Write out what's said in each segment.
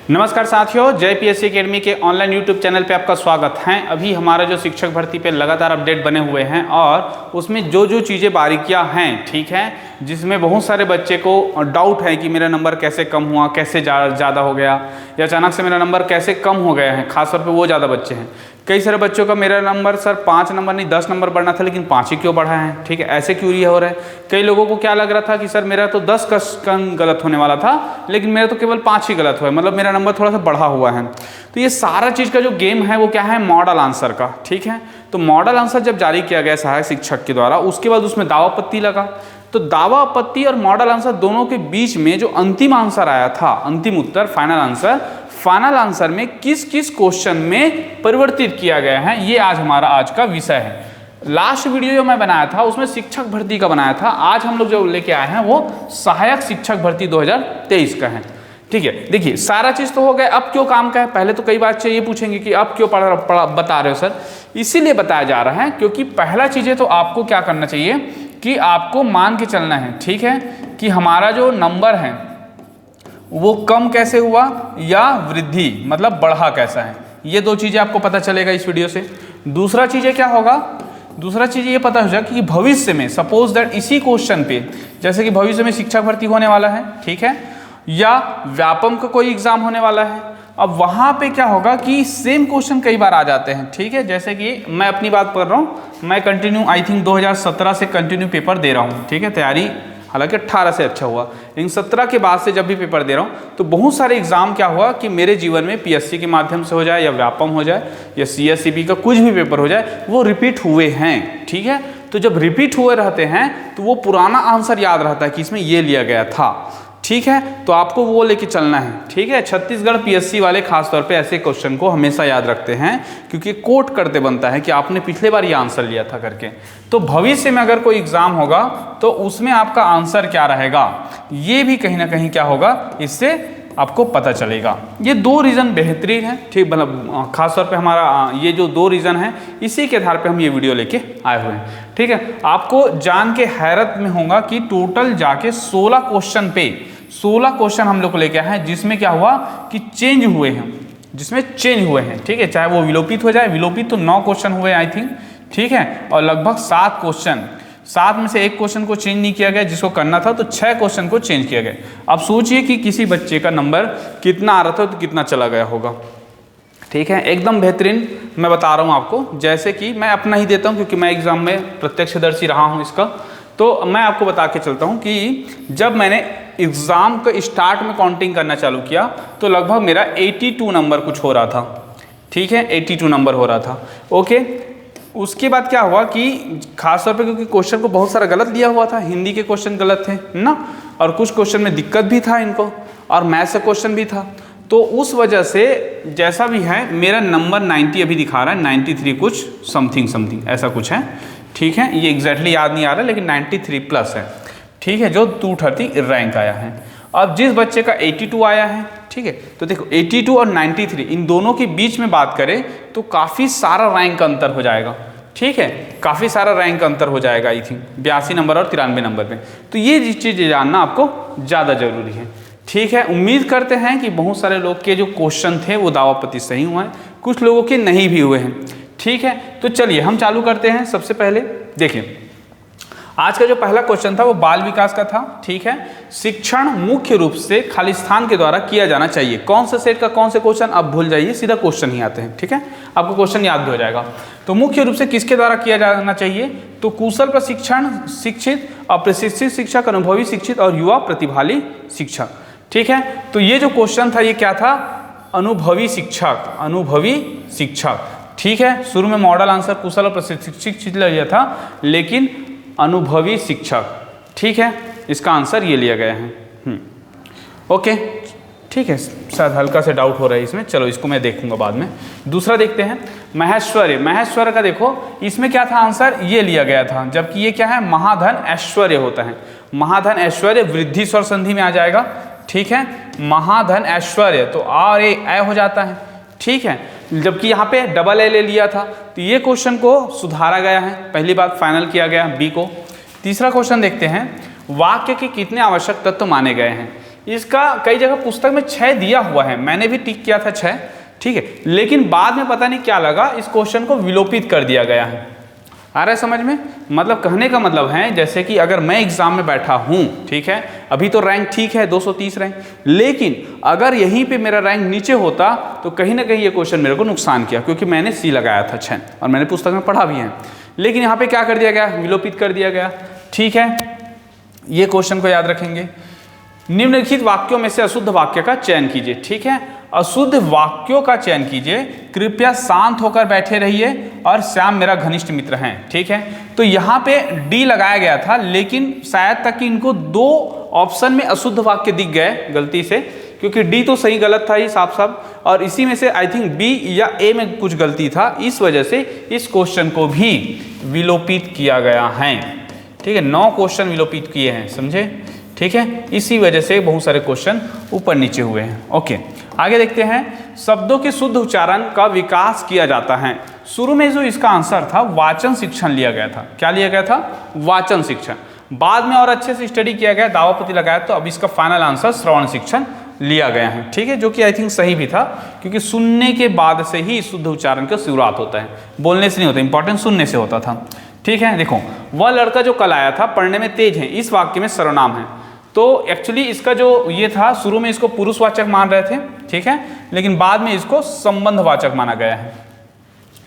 नमस्कार साथियों, जय पीएससी एकेडमी के ऑनलाइन यूट्यूब चैनल पे आपका स्वागत है। अभी हमारा जो शिक्षक भर्ती पे लगातार अपडेट बने हुए हैं और उसमें जो जो चीज़ें बारीकियां हैं, ठीक है, जिसमें बहुत सारे बच्चे को डाउट है कि मेरा नंबर कैसे कम हुआ, कैसे ज़्यादा हो गया, या अचानक से मेरा नंबर कैसे कम हो गया है। खासतौर पर वो ज़्यादा बच्चे हैं। कई सारे बच्चों का मेरा नंबर सर 5 नंबर नहीं 10 नंबर बढ़ना था, लेकिन 5 ही क्यों बढ़ा है, ठीक है, ऐसे क्यों ये हो रहा है। कई लोगों को क्या लग रहा था कि सर मेरा तो 10 का गलत होने वाला था, लेकिन मेरा तो केवल 5 ही गलत हुआ है, मतलब मेरा नंबर थोड़ा सा बढ़ा हुआ है। तो ये सारा चीज़ का जो गेम है वो क्या है, मॉडल आंसर का, ठीक है। तो मॉडल आंसर जब जारी किया गया सहायक शिक्षक के द्वारा, उसके बाद उसमें दावा आपत्ति लगा। तो दावा आपत्ति और मॉडल आंसर दोनों के बीच में जो अंतिम आंसर आया था, अंतिम उत्तर, फाइनल आंसर में किस किस क्वेश्चन में परिवर्तित किया गया है, ये आज का विषय है। लास्ट वीडियो जो मैं बनाया था उसमें शिक्षक भर्ती का बनाया था। आज हम लोग जो लेके आए हैं वो सहायक शिक्षक भर्ती 2023 का है, ठीक है। देखिए सारा चीज़ तो हो गया, अब क्यों काम का है। पहले तो कई बात ये पूछेंगे कि अब क्यों बता रहे हो सर। इसीलिए बताया जा रहा है क्योंकि पहला चीज़ें तो आपको क्या करना चाहिए कि आपको मान के चलना है, ठीक है, कि हमारा जो नंबर है वो कम कैसे हुआ या वृद्धि मतलब बढ़ा कैसा है। ये दो चीज़ें आपको पता चलेगा इस वीडियो से। दूसरा चीज़ें क्या होगा, दूसरा चीज़ ये पता हो जाए कि भविष्य में सपोज दैट इसी क्वेश्चन पे, जैसे कि भविष्य में शिक्षक भर्ती होने वाला है, ठीक है, या व्यापम का कोई एग्जाम होने वाला है। अब वहाँ पे क्या होगा कि सेम क्वेश्चन कई बार आ जाते हैं, ठीक है। जैसे कि मैं अपनी बात कर रहा हूँ, मैं कंटिन्यू आई थिंक 2017 से कंटिन्यू पेपर दे रहा हूँ, ठीक है। तैयारी हालांकि 18 से अच्छा हुआ, लेकिन 17 के बाद से जब भी पेपर दे रहा हूँ तो बहुत सारे एग्जाम क्या हुआ कि मेरे जीवन में पीएससी के माध्यम से हो जाए या व्यापम हो जाए या सीएसईबी का कुछ भी पेपर हो जाए, वो रिपीट हुए हैं, ठीक है। तो जब रिपीट हुए रहते हैं तो वो पुराना आंसर याद रहता है कि इसमें ये लिया गया था, ठीक है। तो आपको वो लेके चलना है, ठीक है। छत्तीसगढ़ पीएससी वाले खासतौर पे ऐसे क्वेश्चन को हमेशा याद रखते हैं क्योंकि कोट करते बनता है कि आपने पिछले बार ये आंसर लिया था करके। तो भविष्य में अगर कोई एग्जाम होगा तो उसमें आपका आंसर क्या रहेगा, ये भी कहीं ना कहीं क्या होगा, इससे आपको पता चलेगा। ये दो रीज़न बेहतरीन है, ठीक, मतलब खासतौर पे हमारा ये जो दो रीज़न है इसी के आधार पे हम ये वीडियो लेके आए हुए हैं, ठीक है। आपको जान के हैरत में होगा कि टोटल जाके 16 क्वेश्चन हम लोग को लेके आए हैं, जिसमें क्या हुआ कि चेंज हुए हैं, ठीक है। चाहे वो विलोपित हो जाए, विलोपित तो 9 क्वेश्चन हुए आई थिंक, ठीक है, और लगभग 7 क्वेश्चन, 7 में से 1 क्वेश्चन को चेंज नहीं किया गया जिसको करना था, तो 6 क्वेश्चन को चेंज किया गया। अब सोचिए कि किसी बच्चे का नंबर कितना आ रहा था तो कितना चला गया होगा, ठीक है। एकदम बेहतरीन मैं बता रहा हूँ आपको, जैसे कि मैं अपना ही देता हूँ क्योंकि मैं एग्जाम में प्रत्यक्षदर्शी रहा हूँ इसका। तो मैं आपको बता के चलता हूँ कि जब मैंने एग्ज़ाम का स्टार्ट में काउंटिंग करना चालू किया तो लगभग मेरा 82 नंबर कुछ हो रहा था, ठीक है, 82 नंबर हो रहा था, ओके। उसके बाद क्या हुआ कि खासतौर पे क्योंकि क्वेश्चन को बहुत सारा गलत दिया हुआ था, हिंदी के क्वेश्चन गलत थे ना, और कुछ क्वेश्चन में दिक्कत भी था इनको, और मैथ्स का क्वेश्चन भी था। तो उस वजह से जैसा भी है मेरा नंबर 90 अभी दिखा रहा है, 93 कुछ समथिंग ऐसा कुछ है, ठीक है। ये एग्जैक्टली याद नहीं आ रहा लेकिन 93 प्लस है, ठीक है, जो 230 रैंक आया है। अब जिस बच्चे का 82 आया है, ठीक है, तो देखो 82 और 93 इन दोनों के बीच में बात करें तो काफ़ी सारा रैंक का अंतर हो जाएगा, ठीक है, काफ़ी सारा रैंक का अंतर हो जाएगा आई थिंक 82 नंबर और 93 नंबर पे। तो ये चीज़ें जानना आपको ज़्यादा जरूरी है, ठीक है। उम्मीद करते हैं कि बहुत सारे लोग के जो क्वेश्चन थे वो दावापति सही हुए हैं, कुछ लोगों के नहीं भी हुए हैं, ठीक है। तो चलिए हम चालू करते हैं। सबसे पहले देखिए आज का जो पहला क्वेश्चन था वो बाल विकास का था, ठीक है। शिक्षण मुख्य रूप से खाली स्थान के द्वारा किया जाना चाहिए। कौन सा सेट का कौन से क्वेश्चन, अब भूल जाइए, सीधा क्वेश्चन ही आते हैं, ठीक है, आपको क्वेश्चन याद भी हो जाएगा। तो मुख्य रूप से किसके द्वारा किया जाना चाहिए, तो कुशल प्रशिक्षण शिक्षित, अप्रशिक्षित शिक्षक, अनुभवी शिक्षित और युवा प्रतिभागी शिक्षक, ठीक है। तो ये जो क्वेश्चन था ये क्या था, अनुभवी शिक्षक, ठीक है। शुरू में मॉडल आंसर कुशल और प्रशिक्षित लिया था, लेकिन अनुभवी शिक्षक, ठीक है, इसका आंसर ये लिया गया है। ओके, ठीक है, शायद हल्का से डाउट हो रहा है इसमें, चलो इसको मैं देखूंगा बाद में। दूसरा देखते हैं महेश्वर्य का, देखो इसमें क्या था आंसर, ये लिया गया था, जबकि ये क्या है, महाधन ऐश्वर्य होता है। महाधन ऐश्वर्य वृद्धि स्वर संधि में आ जाएगा, ठीक है, महाधन ऐश्वर्य, तो आर ए हो जाता है, ठीक है, जबकि यहाँ पे डबल एल लिया था। तो ये क्वेश्चन को सुधारा गया है, पहली बात फाइनल किया गया बी को। तीसरा क्वेश्चन देखते हैं, वाक्य के कितने आवश्यक तत्व माने गए हैं। इसका कई जगह पुस्तक में 6 दिया हुआ है, मैंने भी टिक किया था 6, ठीक है, लेकिन बाद में पता नहीं क्या लगा, इस क्वेश्चन को विलोपित कर दिया गया है। आ रहा है समझ में? मतलब कहने का मतलब है जैसे कि अगर मैं एग्जाम में बैठा हूँ, ठीक है, अभी तो रैंक ठीक है 230 रैंक, लेकिन अगर यहीं पे मेरा रैंक नीचे होता तो कहीं ना कहीं ये क्वेश्चन मेरे को नुकसान किया, क्योंकि मैंने सी लगाया था 6 और मैंने पुस्तक में पढ़ा भी है, लेकिन यहाँ पे क्या कर दिया गया, विलोपित कर दिया गया। ठीक है, ये क्वेश्चन को याद रखेंगे। निम्नलिखित वाक्यों में से अशुद्ध वाक्य का चयन कीजिए। ठीक है, अशुद्ध वाक्यों का चयन कीजिए। कृपया शांत होकर बैठे रहिए और श्याम मेरा घनिष्ठ मित्र हैं। ठीक है, तो यहाँ पे डी लगाया गया था, लेकिन शायद तक कि इनको 2 ऑप्शन में अशुद्ध वाक्य दिख गए गलती से, क्योंकि डी तो सही गलत था ही साफ साफ, और इसी में से आई थिंक बी या ए में कुछ गलती था, इस वजह से इस क्वेश्चन को भी विलोपित किया गया है। ठीक है, 9 क्वेश्चन विलोपित किए हैं, समझे? ठीक है, इसी वजह से बहुत सारे क्वेश्चन ऊपर नीचे हुए हैं। ओके, आगे देखते हैं। शब्दों के शुद्ध उच्चारण का विकास किया जाता है। शुरू में जो इसका आंसर था वाचन शिक्षण लिया गया था। क्या लिया गया था? वाचन शिक्षण। बाद में और अच्छे से स्टडी किया गया, दावापति लगाया, तो अब इसका फाइनल आंसर श्रवण शिक्षण लिया गया है। ठीक है, जो कि आई थिंक सही भी था, क्योंकि सुनने के बाद से ही शुद्ध उच्चारण का शुरुआत होता है, बोलने से नहीं होता, इंपॉर्टेंट सुनने से होता था। ठीक है, देखो, वह लड़का जो कल आया था पढ़ने में तेज है, इस वाक्य में सर्वनाम है, तो एक्चुअली इसका जो ये था, शुरू में इसको पुरुषवाचक मान रहे थे, ठीक है, लेकिन बाद में इसको संबंधवाचक माना गया है।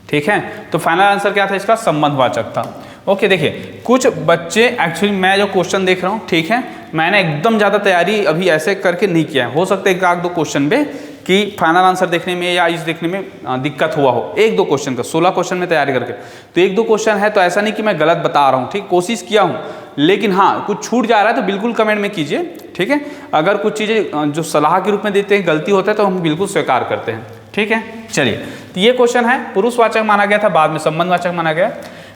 ठीक है, तो फाइनल आंसर क्या था इसका? संबंधवाचक था। ओके, देखिए, कुछ बच्चे एक्चुअली, मैं जो क्वेश्चन देख रहा हूँ, ठीक है, मैंने एकदम ज़्यादा तैयारी अभी ऐसे करके नहीं किया है, हो सकता है 1-2 क्वेश्चन में कि फाइनल आंसर देखने में या इस देखने में दिक्कत हुआ हो, 1-2 क्वेश्चन का, 16 क्वेश्चन में तैयारी करके, तो 1-2 क्वेश्चन है, तो ऐसा नहीं कि मैं गलत बता रहा हूँ, ठीक, कोशिश किया हूँ, लेकिन हाँ कुछ छूट जा रहा है तो बिल्कुल कमेंट में कीजिए। ठीक है, अगर कुछ चीज़ें जो सलाह के रूप में देते हैं गलती होता है तो हम बिल्कुल स्वीकार करते हैं। ठीक है, चलिए, तो ये क्वेश्चन है, पुरुषवाचक माना गया था, बाद में संबंधवाचक माना गया।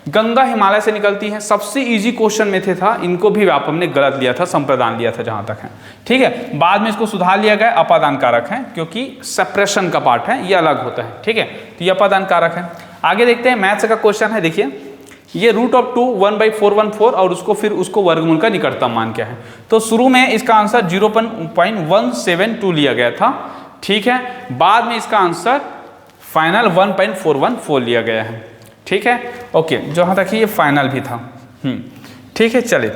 गंगा हिमालय से निकलती है, सबसे इजी क्वेश्चन में थे था, इनको भी व्यापक ने गलत लिया था, संप्रदान लिया था जहां तक है। ठीक है, बाद में इसको सुधार लिया गया, अपादान कारक है, क्योंकि सेपरेशन का पार्ट है, ये अलग होता है। ठीक है, तो ये अपादान कारक है। आगे देखते हैं, मैथ्स का क्वेश्चन है, देखिए, ये √2 1/414 और उसको फिर उसको वर्गमूल का निकटतम मान क्या है। तो शुरू में इसका आंसर 0.172 लिया गया था। ठीक है, बाद में इसका आंसर फाइनल 1.414 लिया गया है। ठीक है, ओके, जहाँ तक ये फाइनल भी था। ठीक है, चलिए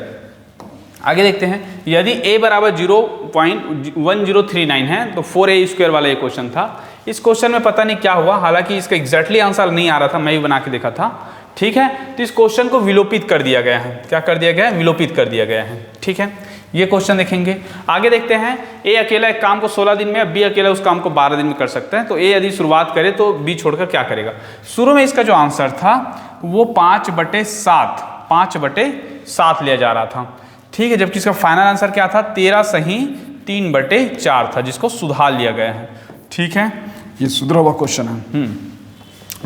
आगे देखते हैं। यदि a बराबर 0.1039 है तो 4a² वाला ये क्वेश्चन था। इस क्वेश्चन में पता नहीं क्या हुआ, हालांकि इसका एग्जैक्टली आंसर नहीं आ रहा था, मैं भी बना के देखा था। ठीक है, तो इस क्वेश्चन को विलोपित कर दिया गया है। क्या कर दिया गया है? विलोपित कर दिया गया है। ठीक है, ये क्वेश्चन देखेंगे। आगे देखते हैं, ए अकेला एक काम को 16 दिन में, बी अकेला उस काम को 12 दिन में कर सकता है, तो ए यदि शुरुआत करे तो बी छोड़कर क्या करेगा? शुरू में इसका जो आंसर था वो 5/7 लिया जा रहा था। ठीक है, जबकि इसका फाइनल आंसर क्या था? 13 सही 3/4 था, जिसको सुधार लिया गया है। ठीक है, ये सुधरा हुआ क्वेश्चन है।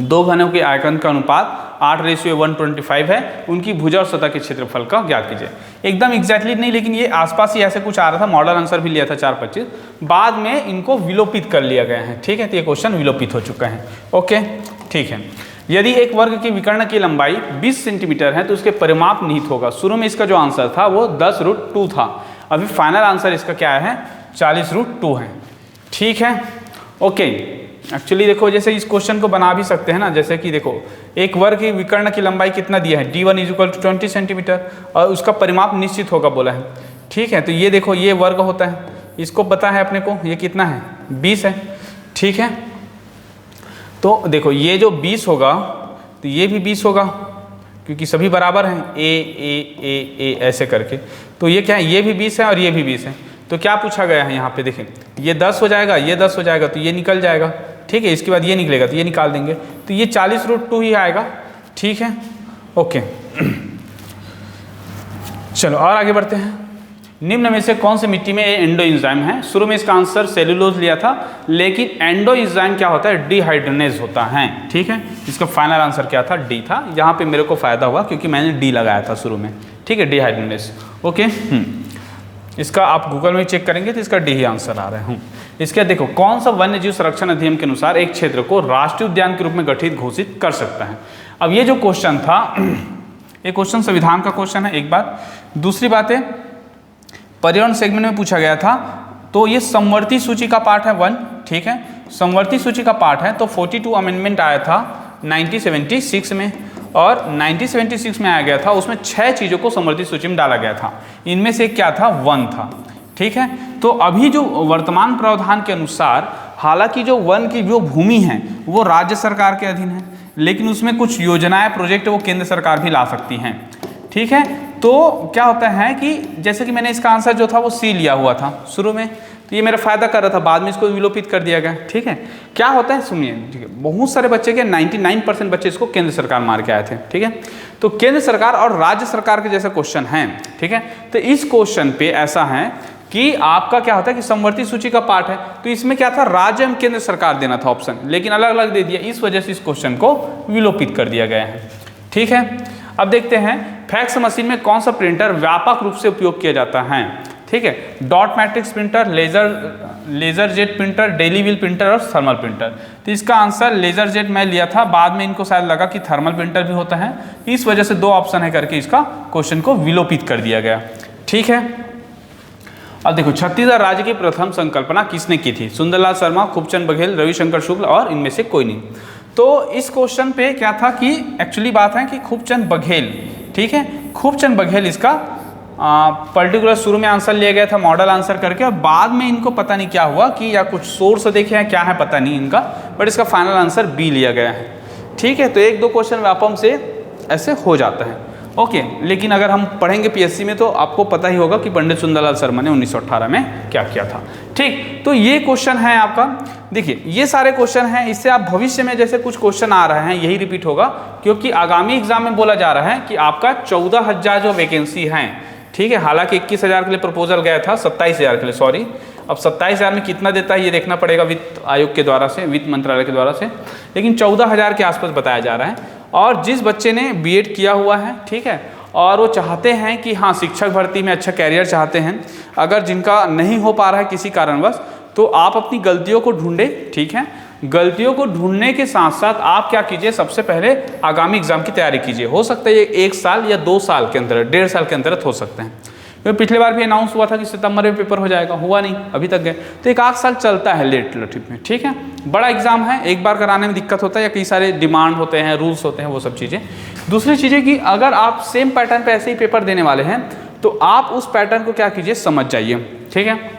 2 घनों के आयतन का अनुपात 8:125 है, उनकी भुजा और सतह के क्षेत्रफल का ज्ञात कीजिए। एकदम एग्जैक्टली नहीं, लेकिन ये आसपास ही ऐसे कुछ आ रहा था, मॉडल आंसर भी लिया था 4/25, बाद में इनको विलोपित कर लिया गया है। ठीक है, तो ये क्वेश्चन विलोपित हो चुका है। ओके, ठीक है। यदि एक वर्ग के विकर्ण की लंबाई 20 सेंटीमीटर है तो उसके परिमाप निहित होगा। शुरू में इसका जो आंसर था वो 10√2 था, अभी फाइनल आंसर इसका क्या है? 40√2 है। ठीक है, ओके। एक्चुअली देखो, जैसे इस क्वेश्चन को बना भी सकते हैं ना, जैसे कि देखो, एक वर्ग की विकर्ण की लंबाई कितना दिया है? d1 = 20 सेंटीमीटर, और उसका परिमाप निश्चित होगा बोला है। ठीक है, तो ये देखो, ये वर्ग होता है, इसको पता है अपने को, ये कितना है? 20 है। ठीक है, तो देखो, ये जो 20 होगा तो ये भी 20 होगा, क्योंकि सभी बराबर हैं, ए ऐसे करके, तो ये क्या है? ये भी 20 है और ये भी 20 है। तो क्या पूछा गया है यहाँ पे? देखें, ये 10 हो जाएगा, ये 10 हो जाएगा, तो ये निकल जाएगा। ठीक है, इसके बाद ये निकलेगा तो ये निकाल देंगे, तो ये 40√2 ही आएगा। ठीक है, ओके। चलो और आगे बढ़ते हैं। निम्न में से कौन सी मिट्टी में एंडो एंजाइम है? शुरू में इसका आंसर सेलुलोज लिया था, लेकिन एंडो एंजाइम क्या होता है? डिहाइड्रोनेज होता है। ठीक है, इसका फाइनल आंसर क्या था? डी था। यहाँ पे मेरे को फायदा हुआ क्योंकि मैंने डी लगाया था शुरू में। ठीक है, डिहाइड्रोनेज। ओके, इसका आप गूगल में चेक करेंगे तो इसका डी ही आंसर आ रहा है। इसके देखो, कौन सा वन्य जीव संरक्षण अधिनियम के अनुसार एक क्षेत्र को राष्ट्रीय उद्यान के रूप में गठित घोषित कर सकता है? अब ये जो क्वेश्चन था, ये क्वेश्चन संविधान का क्वेश्चन है, एक बात। दूसरी बात है, पर्यावरण सेगमेंट में पूछा गया था, तो ये समवर्ती सूची का पार्ट है 1, ठीक है, समवर्ती सूची का पार्ट है। तो 42 अमेंडमेंट आया था 1976 में, और 1976 में आया गया था, उसमें 6 चीज़ों को समवर्ती सूची में डाला गया था। इनमें से क्या था? 1 था, ठीक है। तो अभी जो वर्तमान प्रावधान के अनुसार, हालांकि जो वन की जो भूमि है वो राज्य सरकार के अधीन है, लेकिन उसमें कुछ योजनाएं, प्रोजेक्ट वो केंद्र सरकार भी ला सकती हैं, ठीक है। तो क्या होता है कि जैसे कि मैंने इसका आंसर जो था वो सी लिया हुआ था शुरू में, तो ये मेरा फायदा कर रहा था, बाद में इसको विलोपित कर दिया गया, ठीक है। क्या होता है सुनिए, ठीक है, बहुत सारे बच्चे के 99% बच्चे इसको केंद्र सरकार मार के आए थे, ठीक है। तो केंद्र सरकार और राज्य सरकार के जैसे क्वेश्चन हैं, ठीक है। तो इस क्वेश्चन पे ऐसा है कि आपका क्या होता है कि समवर्ती सूची का पार्ट है, तो इसमें क्या था? राज्य एवं केंद्र सरकार देना था ऑप्शन, लेकिन अलग अलग दे दिया, इस वजह से इस क्वेश्चन को विलोपित कर दिया गया है, ठीक है। अब देखते हैं फैक्स मशीन में कौन सा प्रिंटर व्यापक रूप से उपयोग किया जाता है, ठीक है। Dot matrix printer, laser jet printer, daily wheel printer और थर्मल प्रिंटर। तो इसका आंसर लेजर जेट मैं लिया था, बाद में इनको शायद लगा कि थर्मल प्रिंटर भी होता है, इस वजह से 2 ऑप्शन है करके इसका क्वेश्चन को विलोपित कर दिया गया, ठीक है। अब देखो, छत्तीसगढ़ राज्य की प्रथम संकल्पना किसने की थी? सुंदरलाल शर्मा, खूबचंद बघेल, रविशंकर शुक्ल और इनमें से कोई नहीं। तो इस क्वेश्चन पे क्या था कि एक्चुअली बात है कि खूबचंद बघेल, ठीक है, खूबचंद बघेल इसका पर्टिकुलर शुरू में आंसर लिया गया था मॉडल आंसर करके, और बाद में इनको पता नहीं क्या हुआ कि या कुछ सोर्स देखे हैं क्या है पता नहीं इनका, बट इसका फाइनल आंसर बी लिया गया है, ठीक है। तो 1-2 क्वेश्चन व्यापम से ऐसे हो जाता है, ओके। लेकिन अगर हम पढ़ेंगे पीएससी में तो आपको पता ही होगा कि पंडित सुंदरलाल शर्मा ने 1918 में क्या किया था, ठीक। तो ये क्वेश्चन है आपका, देखिए ये सारे क्वेश्चन हैं, इससे आप भविष्य में जैसे कुछ क्वेश्चन आ रहे हैं यही रिपीट होगा, क्योंकि आगामी एग्जाम में बोला जा रहा है कि आपका 14,000 जो वैकेंसी हैं, ठीक है। हालांकि 21,000 के लिए प्रपोजल गया था, 27,000 के लिए, सॉरी। अब 27,000 में कितना देता है ये देखना पड़ेगा वित्त आयोग के द्वारा से, वित्त मंत्रालय के द्वारा से, लेकिन 14,000 के आसपास बताया जा रहा है। और जिस बच्चे ने बीएड किया हुआ है, ठीक है, और वो चाहते हैं कि हाँ शिक्षक भर्ती में अच्छा कैरियर चाहते हैं, अगर जिनका नहीं हो पा रहा है किसी कारणवश, तो आप अपनी गलतियों को ढूंढे, ठीक है। गलतियों को ढूंढने के साथ साथ आप क्या कीजिए, सबसे पहले आगामी एग्जाम की तैयारी कीजिए। हो सकता है ये 1 साल या 2 साल के अंदर, 1.5 साल के अंदर हो सकते हैं, क्योंकि पिछले बार भी अनाउंस हुआ था कि सितंबर में पेपर हो जाएगा, हुआ नहीं, अभी तक गए। तो 1 आध साल चलता है लेट लटिफ में, ठीक है। बड़ा एग्जाम है, एक बार कराने में दिक्कत होता है, या कई सारे डिमांड होते हैं, रूल्स होते हैं, वो सब चीज़ें। दूसरी चीज़ें कि अगर आप सेम पैटर्न पे ऐसे ही पेपर देने वाले हैं तो आप उस पैटर्न को क्या कीजिए, समझ जाइए, ठीक है।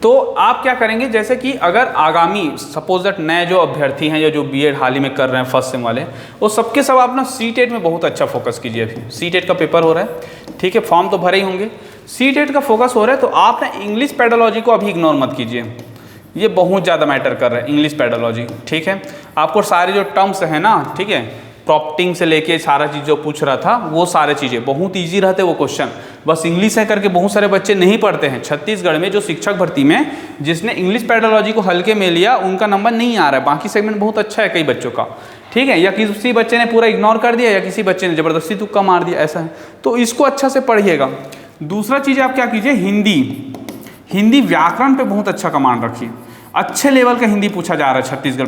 तो आप क्या करेंगे, जैसे कि अगर आगामी सपोज दैट नए जो अभ्यर्थी हैं या जो बीएड हाल ही में कर रहे हैं फर्स्ट सेम वाले, वो सबके सब आप ना सीटेट में बहुत अच्छा फोकस कीजिए। अभी सीटेट का पेपर हो रहा है, ठीक है, फॉर्म तो भरे ही होंगे, सीटेट का फोकस हो रहा है, तो आप ना इंग्लिश पेडोलॉजी को अभी इग्नोर मत कीजिए, ये बहुत ज़्यादा मैटर कर रहा है इंग्लिश पेडोलॉजी, ठीक है। आपको सारे जो टर्म्स हैं ना, ठीक है, प्रॉप्टिंग से लेके सारा चीज़ जो पूछ रहा था, वो सारे चीज़ें बहुत ईजी रहते वो क्वेश्चन, बस इंग्लिश है करके बहुत सारे बच्चे नहीं पढ़ते हैं। छत्तीसगढ़ में जो शिक्षक भर्ती में जिसने इंग्लिश पेडोलॉजी को हल्के में लिया उनका नंबर नहीं आ रहा है, बाकी सेगमेंट बहुत अच्छा है कई बच्चों का, ठीक है, या किसी बच्चे ने पूरा इग्नोर कर दिया या किसी बच्चे ने ज़बरदस्ती तुक्का मार दिया, ऐसा है। तो इसको अच्छा से पढ़िएगा। दूसरा चीज़ आप क्या कीजिए, हिंदी व्याकरण पे बहुत अच्छा कमांड रखिए। अच्छे लेवल का हिंदी पूछा जा रहा है छत्तीसगढ़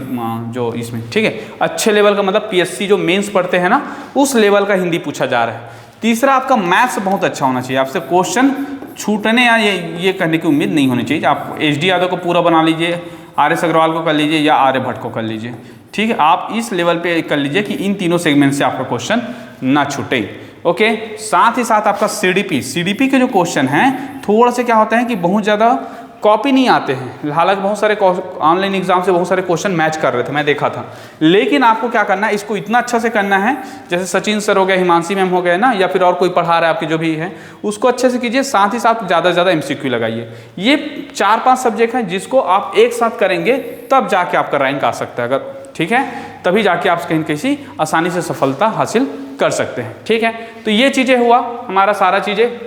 जो इसमें, ठीक है, अच्छे लेवल का मतलब पीएससी जो मेंस पढ़ते हैं ना, उस लेवल का हिंदी पूछा जा रहा है। तीसरा आपका मैथ्स बहुत अच्छा होना चाहिए, आपसे क्वेश्चन छूटने या ये करने की उम्मीद नहीं होनी चाहिए। आप एचडी यादव को पूरा बना लीजिए, आर.एस. अग्रवाल को कर लीजिए या आर्यभट्ट को कर लीजिए, ठीक है, आप इस लेवल पे कर लीजिए कि इन तीनों सेगमेंट से आपका क्वेश्चन ना छूटे, ओके। साथ ही साथ आपका सीडीपी के जो क्वेश्चन हैं थोड़ा से क्या होता है कि बहुत ज़्यादा कॉपी नहीं आते हैं, हालांकि बहुत सारे ऑनलाइन एग्जाम से बहुत सारे क्वेश्चन मैच कर रहे थे, मैं देखा था, लेकिन आपको क्या करना है, इसको इतना अच्छा से करना है, जैसे सचिन सर हो गए, हिमांशी मैम हो गए ना, या फिर और कोई पढ़ा रहा है आपके जो भी है, उसको अच्छे से कीजिए। साथ ही साथ ज़्यादा से ज़्यादा MCQ लगाइए। ये 4-5 सब्जेक्ट हैं जिसको आप एक साथ करेंगे तब जाके आपका रैंक आ सकता है, अगर ठीक है, तभी जाके आप कहीं किसी आसानी से सफलता हासिल कर सकते हैं, ठीक है। तो ये चीज़ें हुआ हमारा सारा चीज़ें,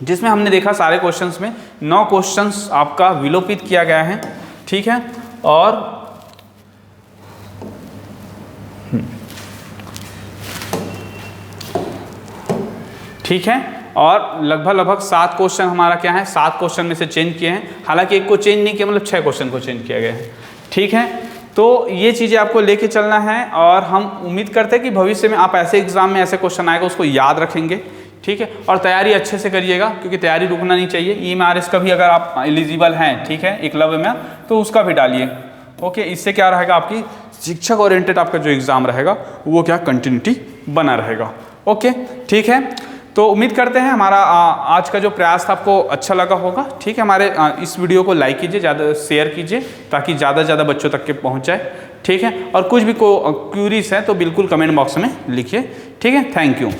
जिसमें हमने देखा सारे क्वेश्चंस में 9 क्वेश्चंस आपका विलोपित किया गया है, ठीक है, और ठीक है, और लगभग 7 क्वेश्चन हमारा क्या है, 7 क्वेश्चन में से चेंज किए हैं, हालांकि एक को चेंज नहीं किया, मतलब 6 क्वेश्चन को चेंज किया गया है, ठीक है। तो ये चीज़ें आपको लेके चलना है, और हम उम्मीद करते हैं कि भविष्य में आप ऐसे एग्जाम में ऐसे क्वेश्चन आएगा उसको याद रखेंगे, ठीक है। और तैयारी अच्छे से करिएगा, क्योंकि तैयारी रुकना नहीं चाहिए। EMRS का भी अगर आप एलिजिबल हैं, ठीक है, एकलव्य में, तो उसका भी डालिए। ओके, इससे क्या रहेगा, आपकी शिक्षक ओरिएंटेड आपका जो एग्जाम रहेगा वो क्या कंटिन्यूटी बना रहेगा। ओके, ठीक है। तो उम्मीद करते हैं हमारा आज का जो प्रयास था आपको अच्छा लगा होगा। ठीक है, हमारे इस वीडियो को लाइक कीजिए, ज़्यादा शेयर कीजिए, ताकि ज़्यादा से ज़्यादा बच्चों तक के पहुँच जाए। ठीक है, और कुछ भी क्यूरीज है तो बिल्कुल कमेंट बॉक्स में लिखिए। ठीक है, थैंक यू।